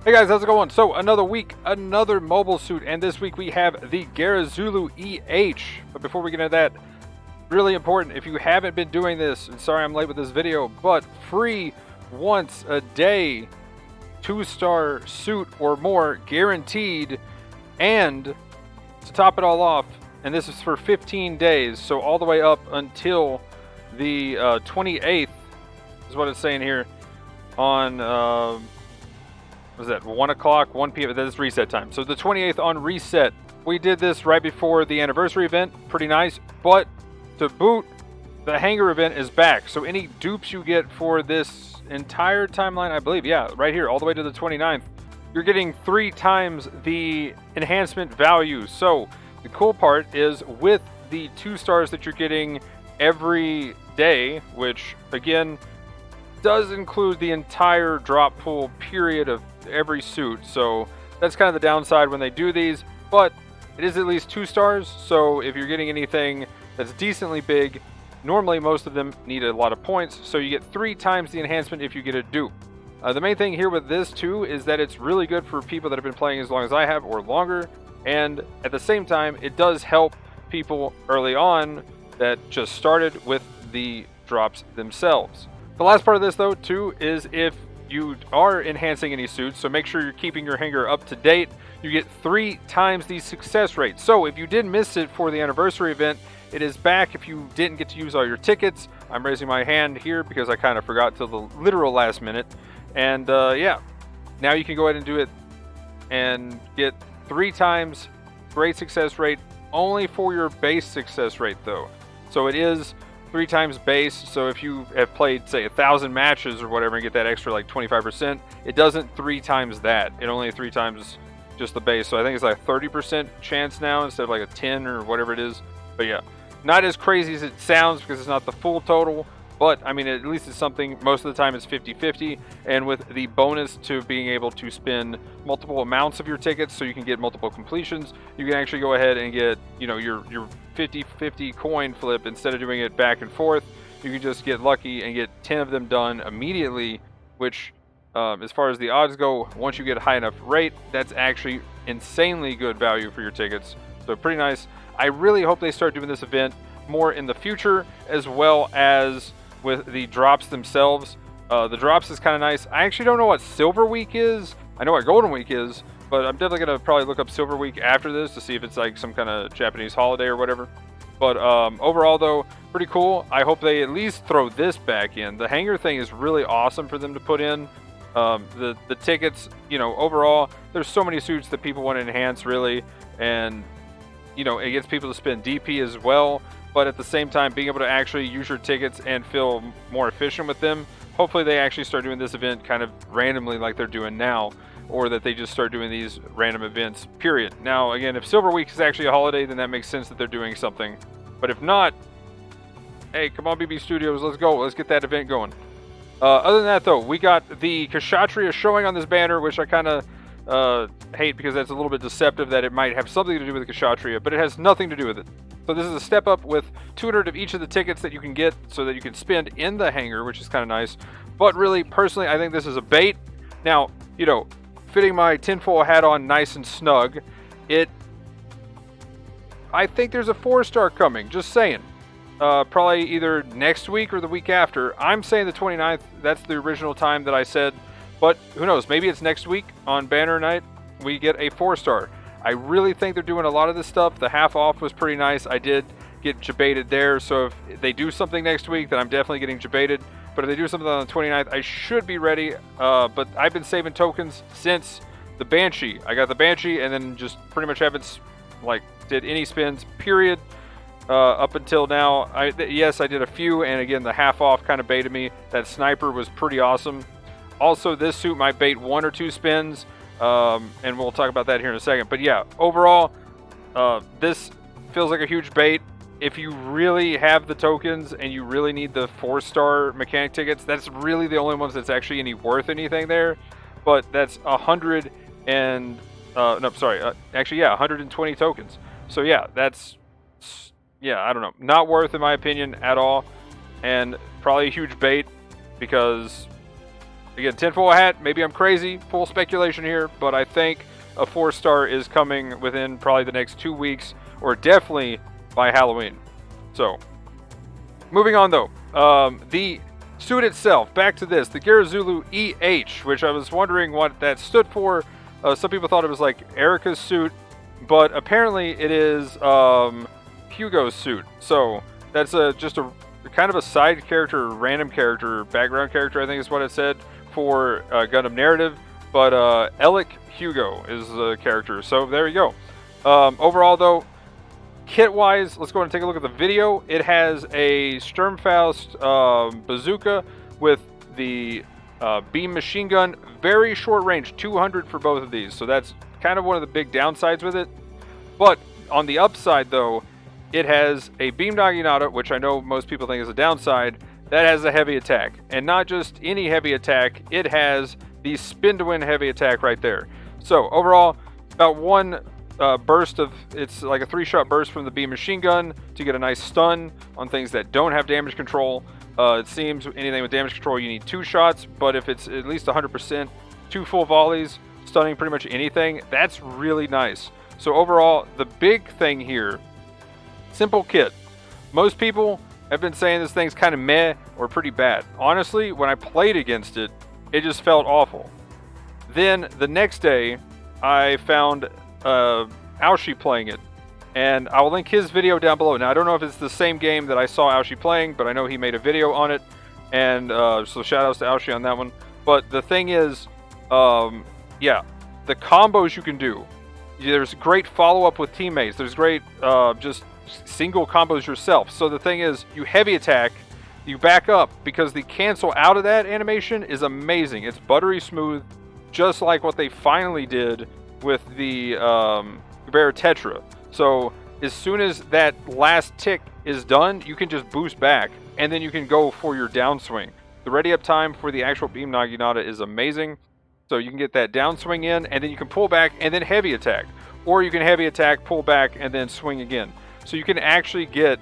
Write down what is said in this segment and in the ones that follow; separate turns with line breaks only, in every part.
Hey guys, how's it going? So another week, another mobile suit, and this week we have the Geara Zulu EH. But before we get into that, really important, if you haven't been doing this, and sorry I'm late with this video, but free once a day 2-star suit or more guaranteed, and to top it all off, and this is for 15 days, so all the way up until the 28th is what it's saying here on was that 1 o'clock, 1 p.m. That is reset time. So the 28th on reset. We did this right before the anniversary event. Pretty nice. But to boot, the Hangar Event is back. So any dupes you get for this entire timeline, I believe, yeah, right here, all the way to the 29th, you're getting 3 times the enhancement value. So the cool part is with the 2 stars that you're getting every day, which again does include the entire drop pool period of every suit, so that's kind of the downside when they do these, but it is at least 2 stars, so if you're getting anything that's decently big, normally most of them need a lot of points, so you get 3 times the enhancement if you get a dupe. The main thing here with this too is that it's really good for people that have been playing as long as I have or longer, and at the same time it does help people early on that just started with the drops themselves. The last part of this though too is if you are enhancing any suits, so make sure you're keeping your hanger up to date, you get 3 times the success rate. So if you did miss it for the anniversary event, it is back if you didn't get to use all your tickets. I'm raising my hand here because I kind of forgot till the literal last minute. And yeah, now you can go ahead and do it and get 3 times great success rate, only for your base success rate though. So it is 3 times base, so if you have played say 1,000 matches or whatever and get that extra like 25%, it doesn't 3 times that, it only 3 times just the base. So I think it's like 30% chance now instead of like a 10 or whatever it is. But yeah, not as crazy as it sounds because it's not the full total, but I mean at least it's something. Most of the time it's 50-50, and with the bonus to being able to spend multiple amounts of your tickets so you can get multiple completions, you can actually go ahead and get, you know, your 50-50 coin flip. Instead of doing it back and forth, you can just get lucky and get 10 of them done immediately, which as far as the odds go, once you get a high enough rate, that's actually insanely good value for your tickets. So pretty nice. I really hope they start doing this event more in the future, as well as with the drops themselves. The drops is kind of nice. I actually don't know what Silver Week is. I know what Golden Week is, but I'm definitely going to probably look up Silver Week after this to see if it's like some kind of Japanese holiday or whatever. But overall though, pretty cool. I hope they at least throw this back in. The hanger thing is really awesome for them to put in. The tickets, you know, overall, there's so many suits that people want to enhance really, and you know, it gets people to spend DP as well, but at the same time being able to actually use your tickets and feel more efficient with them. Hopefully they actually start doing this event kind of randomly like they're doing now, or that they just start doing these random events, period. Now again, if Silver Week is actually a holiday, then that makes sense that they're doing something, but if not, hey, come on BB Studios, let's go, let's get that event going. Other than that though, we got the Kashatri showing on this banner, which I kind of hate because that's a little bit deceptive that it might have something to do with the Kashatri, but it has nothing to do with it. So this is a step up with 200 of each of the tickets that you can get so that you can spend in the hangar, which is kind of nice. But really, personally, I think this is a bait. Now, you know, fitting my tinfoil hat on nice and snug, I think there's a 4-star coming, just saying. Probably either next week or the week after. I'm saying the 29th, that's the original time that I said, but who knows, maybe it's next week on banner night we get a 4-star. I really think they're doing a lot of this stuff. The half off was pretty nice. I did get jebaited there, so if they do something next week, then I'm definitely getting jebaited. But if they do something on the 29th, I should be ready. But I've been saving tokens since the Banshee. I got the Banshee and then just pretty much haven't did any spins, period. Up until now, yes, I did a few, and again, the half off kind of baited me. That sniper was pretty awesome. Also, this suit might bait 1 or 2 spins, and we'll talk about that here in a second. But yeah, overall, this feels like a huge bait. If you really have the tokens and you really need the 4-star mechanic tickets, that's really the only ones that's actually worth anything there. But that's 100 and actually, yeah, 120 tokens. So yeah, that's, yeah, I don't know, not worth in my opinion at all, and probably a huge bait because Again, tinfoil hat, maybe I'm crazy, full speculation here, but I think a 4-star is coming within probably the next 2 weeks, or definitely by Halloween. So, moving on though, the suit itself, back to this, the Geara Zulu EH, which I was wondering what that stood for. Some people thought it was like Erica's suit, but apparently it is Hugo's suit. So that's just a kind of a side character, random character, background character, I think is what it said for Gundam narrative. But Alec Hugo is the character. So there you go. Overall though, kit-wise, let's go ahead and take a look at the video. It has a Sturmfaust bazooka with the beam machine gun. Very short range, 200 for both of these. So that's kind of one of the big downsides with it. But on the upside, though, it has a beam naginata, which I know most people think is a downside. That has a heavy attack. And not just any heavy attack, it has the spin to win heavy attack right there. So overall, about one burst of, it's like a 3-shot burst from the beam machine gun to get a nice stun on things that don't have damage control. It seems anything with damage control you need 2 shots, but if it's at least 100%, 2 full volleys, stunning pretty much anything, that's really nice. So overall, the big thing here, simple kit. Most people have been saying this thing's kind of meh or pretty bad. Honestly, when I played against it, it just felt awful. Then the next day, I found Aoshi playing it, and I will link his video down below. Now I don't know if it's the same game that I saw Aoshi playing, but I know he made a video on it, and so shout outs to Aoshi on that one. But the thing is, yeah, the combos you can do, there's great follow-up with teammates, there's great just single combos yourself. So the thing is, you heavy attack, you back up, because the cancel out of that animation is amazing. It's buttery smooth, just like what they finally did with the Geara Tetra. So as soon as that last tick is done, you can just boost back, and then you can go for your downswing. The ready up time for the actual beam naginata is amazing. So you can get that downswing in, and then you can pull back and then heavy attack. Or you can heavy attack, pull back, and then swing again. So you can actually get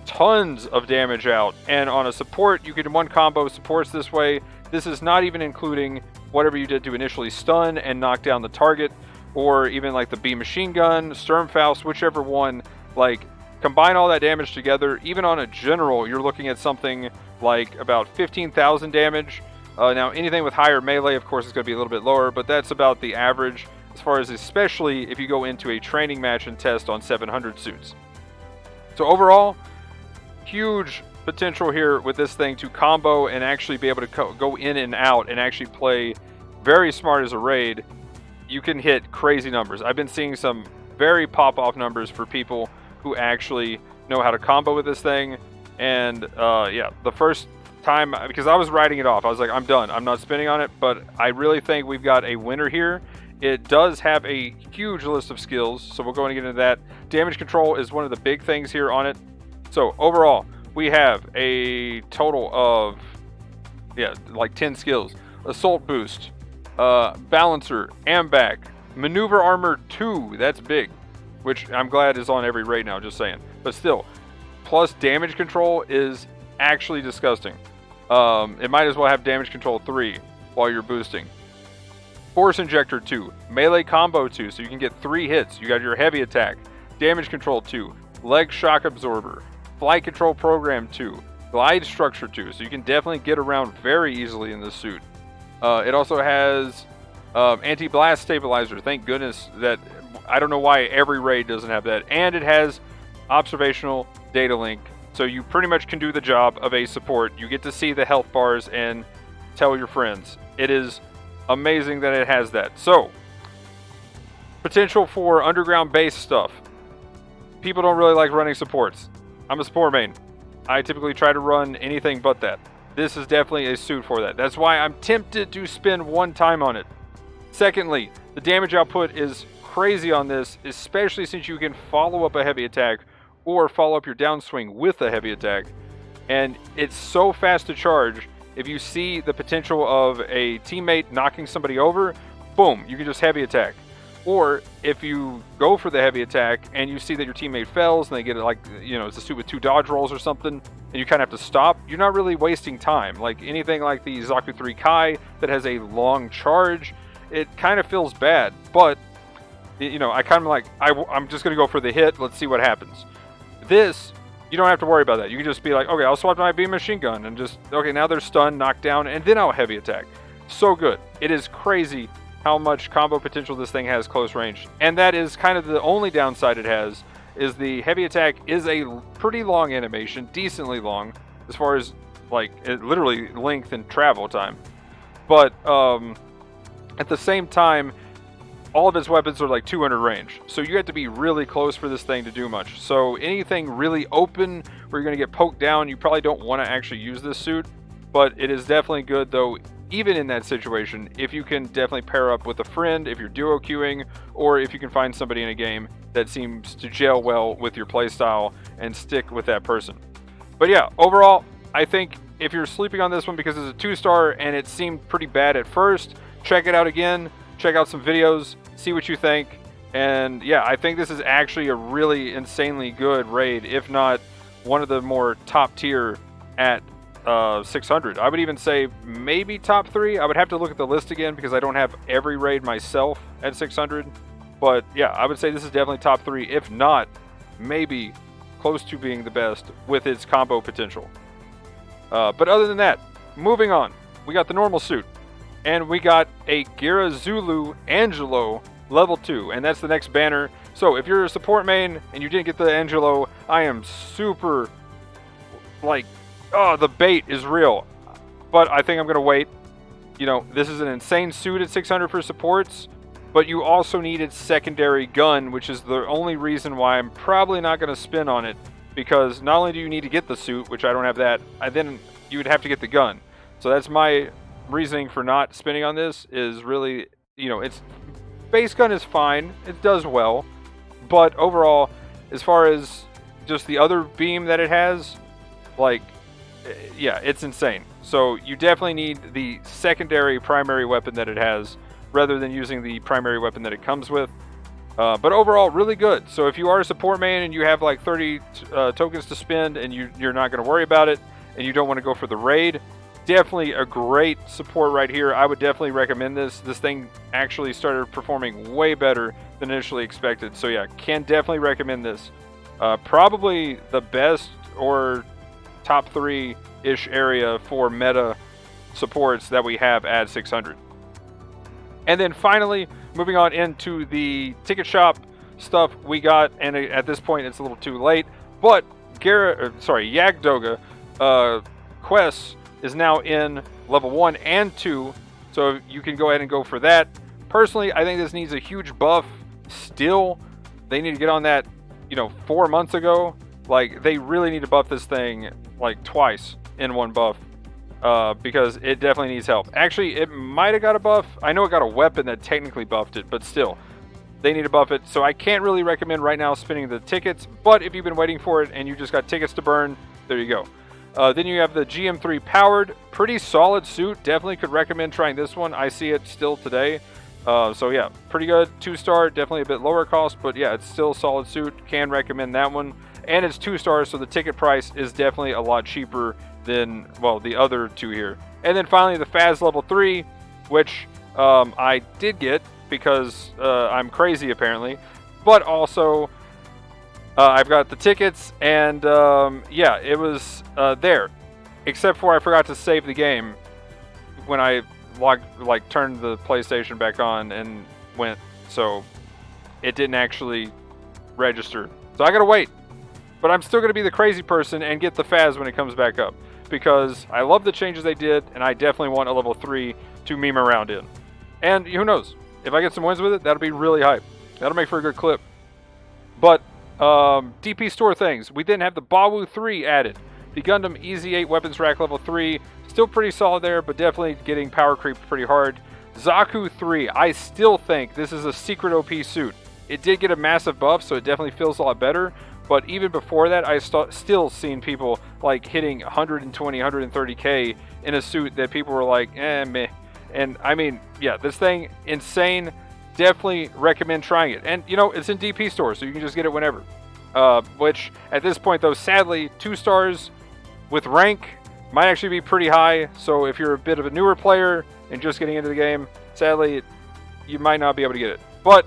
tons of damage out. And on a support, you can one combo supports this way. This is not even including whatever you did to initially stun and knock down the target, or even like the beam machine gun, Sturmfaust, whichever one. Like, combine all that damage together. Even on a general, you're looking at something like about 15,000 damage. Now, anything with higher melee, of course, is going to be a little bit lower, but that's about the average, as far as especially if you go into a training match and test on 700 suits. So overall, huge potential here with this thing to combo and actually be able to go in and out and actually play very smart as a raid. You can hit crazy numbers. I've been seeing some very pop-off numbers for people who actually know how to combo with this thing. And yeah, the first time, because I was writing it off, I was like, I'm done, I'm not spinning on it. But I really think we've got a winner here. It does have a huge list of skills, so we'll go and get into that. Damage control is one of the big things here on it. So overall, we have a total of, yeah, like 10 skills. Assault boost, balancer, ambac, maneuver armor 2, that's big, which I'm glad is on every raid now, just saying. But still, plus damage control is actually disgusting. It might as well have damage control 3 while you're boosting. Force injector 2, melee combo 2, so you can get 3 hits. You got your heavy attack, damage control 2, leg shock absorber, flight control program 2, glide structure 2, so you can definitely get around very easily in this suit. It also has anti-blast stabilizer. Thank goodness that, I don't know why every raid doesn't have that. And it has observational data link, so you pretty much can do the job of a support. You get to see the health bars and tell your friends. It is amazing that it has that. So, potential for underground base stuff. People don't really like running supports. I'm a support main. I typically try to run anything but that. This is definitely a suit for that. That's why I'm tempted to spend one time on it. Secondly, the damage output is crazy on this, especially since you can follow up a heavy attack or follow up your downswing with a heavy attack. And it's so fast to charge. If you see the potential of a teammate knocking somebody over, boom, you can just heavy attack. Or if you go for the heavy attack and you see that your teammate fails and they get it, like, you know, it's a suit with 2 dodge rolls or something, and you kind of have to stop, you're not really wasting time. Like anything like the Zaku 3 Kai that has a long charge, it kind of feels bad. But, you know, I kind of like, I'm just going to go for the hit. Let's see what happens. This, you don't have to worry about that. You can just be like, okay, I'll swap to my beam machine gun and just, okay, now they're stunned, knocked down, and then I'll heavy attack. So good. It is crazy how much combo potential this thing has close range. And that is kind of the only downside it has, is the heavy attack is a pretty long animation, decently long, as far as, like, literally length and travel time. But at the same time, all of its weapons are like 200 range. So you have to be really close for this thing to do much. So anything really open where you're going to get poked down, you probably don't want to actually use this suit. But it is definitely good, though, even in that situation, if you can definitely pair up with a friend, if you're duo queuing, or if you can find somebody in a game that seems to gel well with your playstyle and stick with that person. But yeah, overall, I think if you're sleeping on this one because it's a 2-star and it seemed pretty bad at first, check it out again, check out some videos, see what you think. And yeah, I think this is actually a really insanely good raid, if not one of the more top tier at 600. I would even say maybe top 3. I would have to look at the list again because I don't have every raid myself at 600. But yeah, I would say this is definitely top 3, if not maybe close to being the best with its combo potential. But other than that, moving on, we got the normal suit, and we got a Geara Zulu Angelo level 2, and that's the next banner. So if you're a support main and you didn't get the Angelo, I am super, like, oh, the bait is real. But I think I'm going to wait. You know, this is an insane suit at 600 for supports, but you also need its secondary gun, which is the only reason why I'm probably not going to spin on it, because not only do you need to get the suit, which I don't have that, then you would have to get the gun. So that's my reasoning for not spinning on this, is really, you know, its base gun is fine. It does well. But overall, as far as just the other beam that it has, like, yeah, it's insane. So you definitely need the secondary primary weapon that it has, rather than using the primary weapon that it comes with. But overall, really good. So if you are a support main and you have like 30 tokens to spend and you're not going to worry about it, and you don't want to go for the raid, definitely a great support right here. I would definitely recommend this. This thing actually started performing way better than initially expected. So yeah, can definitely recommend this. Probably the best or top 3-ish area for meta supports that we have at 600. And then finally, moving on into the ticket shop stuff we got, and at this point it's a little too late, but Yagdoga Quest is now in level 1 and 2, so you can go ahead and go for that. Personally, I think this needs a huge buff still. They need to get on that, you know, 4 months ago. Like, they really need to buff this thing like twice in one buff, because it definitely needs help. Actually, it might have got a buff. I know it got a weapon that technically buffed it, but still, they need to buff it. So I can't really recommend right now spinning the tickets, but if you've been waiting for it and you just got tickets to burn, there you go. Then you have the GM3 powered, pretty solid suit. Definitely could recommend trying this one. I see it still today. So yeah, pretty good. 2-star, definitely a bit lower cost, but yeah, it's still a solid suit. Can recommend that one. And it's 2 stars, so the ticket price is definitely a lot cheaper than, well, the other 2 here. And then finally the Faz level 3, which I did get because I'm crazy apparently. But also, I've got the tickets, and yeah, it was there. Except for I forgot to save the game when I turned the PlayStation back on and went, so it didn't actually register. So I gotta wait. But I'm still going to be the crazy person and get the Faz when it comes back up, because I love the changes they did, and I definitely want a level 3 to meme around in. And who knows? If I get some wins with it, that'll be really hype. That'll make for a good clip. But DP store things. We then have the Bawu 3 added. The Gundam EZ8 weapons rack level 3. Still pretty solid there, but definitely getting power creep pretty hard. Zaku 3. I still think this is a secret OP suit. It did get a massive buff, so it definitely feels a lot better. But even before that, I still seen people like hitting 120, 130k in a suit that people were like, eh, meh. And I mean, yeah, this thing, insane. definitely recommend trying it. And, you know, it's in DP stores, so you can just get it whenever. Which, at this point, though, sadly, 2 stars with rank might actually be pretty high. So if you're a bit of a newer player and just getting into the game, sadly, you might not be able to get it. But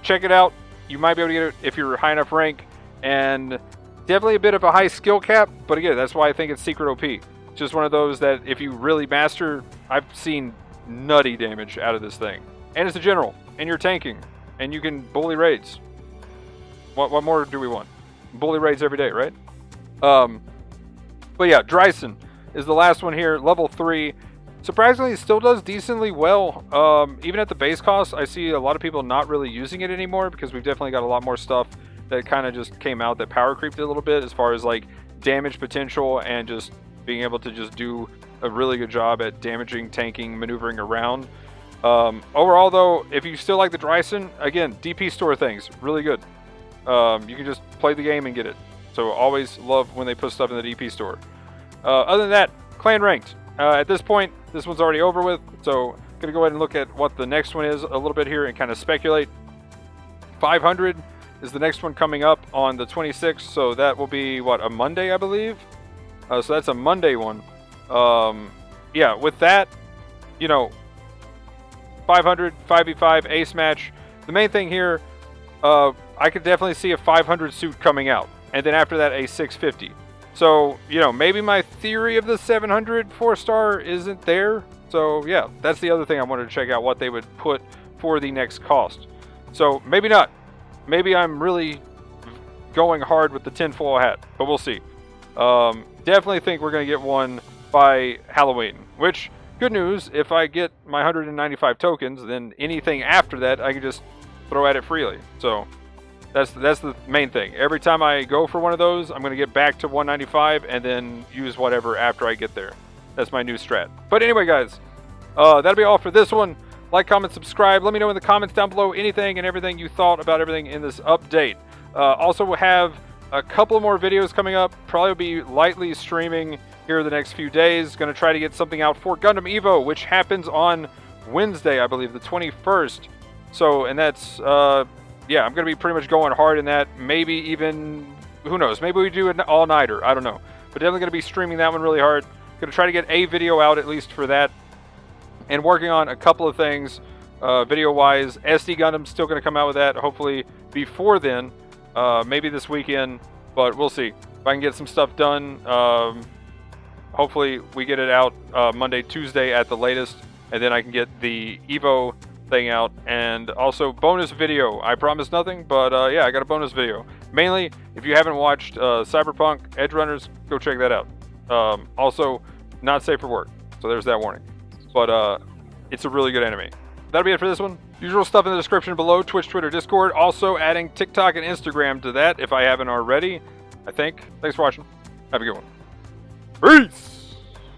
check it out. You might be able to get it if you're high enough rank. And definitely a bit of a high skill cap. But again, that's why I think it's secret OP. Just one of those that if you really master, I've seen nutty damage out of this thing. And it's a general. And you're tanking. And you can bully raids. What more do we want? Bully raids every day, right? But yeah, Dryson is the last one here. Level 3. Surprisingly, it still does decently well. Even at the base cost, I see a lot of people not really using it anymore because we've definitely got a lot more stuff that kind of just came out that power creeped a little bit as far as like damage potential and just being able to just do a really good job at damaging, tanking, maneuvering around. Overall, though, if you still like the Dryson, again, DP store things, really good. You can just play the game and get it. So always love when they put stuff in the DP store. Other than that, clan ranked. At this point, this one's already over with. So I'm going to go ahead and look at what the next one is a little bit here and kind of speculate. 500 is the next one coming up on the 26th. So that will be, what, a Monday, I believe? So that's a Monday one. Yeah, with that, you know, 500, 5v5, ace match. The main thing here, I could definitely see a 500 suit coming out. And then after that, a 650. So, you know, maybe my theory of the 700 4-star isn't there. So, yeah, that's the other thing I wanted to check out, what they would put for the next cost. So, maybe not. Maybe I'm really going hard with the tinfoil hat, but we'll see. Definitely think we're going to get one by Halloween, which, good news, if I get my 195 tokens, then anything after that, I can just throw at it freely. So, that's the main thing. Every time I go for one of those, I'm going to get back to 195 and then use whatever after I get there. That's my new strat. But anyway, guys, that'll be all for this one. Like, comment, subscribe. Let me know in the comments down below anything and everything you thought about everything in this update. Also, we'll have a couple more videos coming up. Probably be lightly streaming here the next few days. Going to try to get something out for Gundam Evo, which happens on Wednesday, I believe, the 21st. So, and that's... yeah, I'm going to be pretty much going hard in that. Maybe even, who knows, maybe we do an all-nighter. I don't know. But definitely going to be streaming that one really hard. Going to try to get a video out at least for that. And working on a couple of things video-wise. SD Gundam's still going to come out with that, hopefully before then. Maybe this weekend, but we'll see. If I can get some stuff done, hopefully we get it out Monday, Tuesday at the latest. And then I can get the Evo thing out, and also bonus video. I promise nothing, but yeah, I got a bonus video. Mainly, if you haven't watched Cyberpunk Edge Runners, go check that out. Also, not safe for work, so there's that warning. But it's a really good anime. That'll be it for this one. Usual stuff in the description below, Twitch, Twitter, Discord. Also adding TikTok and Instagram to that if I haven't already, I think. Thanks for watching. Have a good one. Peace!